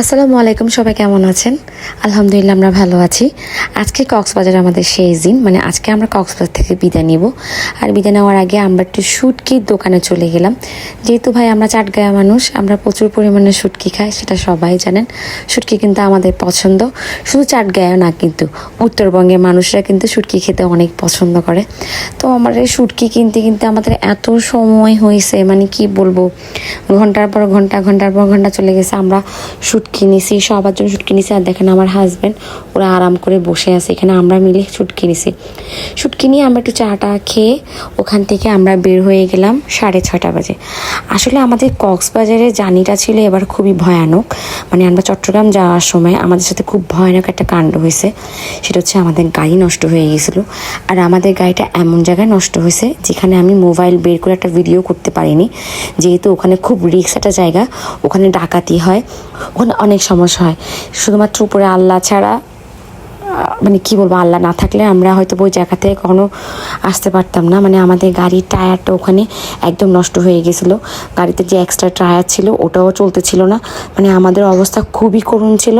আসসালামু আলাইকুম, সবাই কেমন আছেন? আলহামদুলিল্লাহ আমরা ভালো আছি। আজকে কক্সবাজার আমাদের শেষ দিন, মানে আজকে আমরা কক্সবাজার থেকে বিদায় নিব। আর বিদায় নেওয়ার আগে আমরা একটু শুটকির দোকানে চলে গেলাম। যেহেতু ভাই আমরা চাটগাঁয়া মানুষ, আমরা প্রচুর পরিমাণে শুটকি খাই, সেটা সবাই জানেন। শুটকি কিন্তু আমাদের পছন্দ, শুধু চাটগাঁয়া না, কিন্তু উত্তরবঙ্গের মানুষরা কিন্তু শুটকি খেতে অনেক পছন্দ করে। তো আমার এই শুটকি কিনতে কিনতে আমাদের এত সময় হয়েছে, মানে কি বলবো, ঘন্টার পর ঘন্টা চলে গেছে। আমরা শুটকি নিছি, সবার জন্য শুটকি নিছি। আর দেখেন আমার হাজব্যান্ড ওরা আরাম করে বসে আছে, এখানে আমরা মিলে শুটকি নিছি। শুটকি নিয়ে আমরা একটু চাটা খেয়ে ওখান থেকে আমরা বের হয়ে গেলাম 6:30 বাজে। আসলে আমাদের কক্সবাজারের জার্নিটা ছিল এবার খুবই ভয়ানক। মানে আমরা চট্টগ্রাম যাওয়ার সময় আমাদের সাথে খুব ভয়ানক একটা কাণ্ড হয়েছে। সেটা হচ্ছে আমাদের গাড়ি নষ্ট হয়ে গেছিলো। আর আমাদের গাড়িটা এমন জায়গায় নষ্ট হয়েছে যেখানে আমি মোবাইল বের করে একটা ভিডিও করতে পারিনি, যেহেতু ওখানে খুব রিস্ক একটা জায়গা, ওখানে ডাকাতি হয়, ওখানে অনেক সমস্যা হয়। শুধুমাত্র উপরে আল্লাহ ছাড়া, মানে কি বলবো, আল্লাহ না থাকলে আমরা হয়তো ওই জায়গা থেকে কখনো আসতে পারতাম না। মানে আমাদের গাড়ির টায়ারটা ওখানে একদম নষ্ট হয়ে গেছিলো। গাড়িতে যে এক্সট্রা টায়ার ছিল ওটাও চলতেছিল না। মানে আমাদের অবস্থা খুবই করুণ ছিল।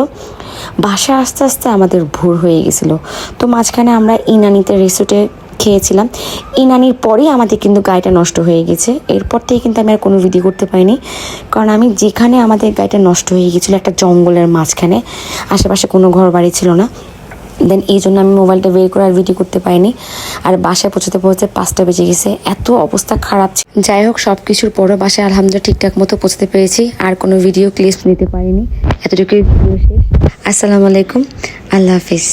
বাসায় আস্তে আস্তে আমাদের ভোর হয়ে গেছিলো। তো মাঝখানে আমরা ইনানিতে রিসোর্টে খেয়েছিলাম। ইনানির পরেই আমাদের কিন্তু গাড়িটা নষ্ট হয়ে গেছে। এরপর থেকে কিন্তু আমি আর কোনো ভিডিও করতে পারিনি, কারণ আমি যেখানে আমাদের গাড়িটা নষ্ট হয়ে গেছিলো একটা জঙ্গলের মাঝখানে, আশেপাশে কোনো ঘর বাড়ি ছিল না। দেন এই জন্য আমি মোবাইলটা বের করে আর ভিডিও করতে পারিনি। আর বাসায় পৌঁছতে 5টা বেজে গেছে, এত অবস্থা খারাপ ছিল। যাই হোক, সব কিছুর পরও বাসায় আলহামদুলিল্লাহ ঠিকঠাক মতো পৌঁছতে পেরেছি, আর কোনো ভিডিও ক্লিপ নিতে পারিনি। এতটুকুই ভিডিও শেষ। আসসালামু আলাইকুম, আল্লাহ হাফিজ।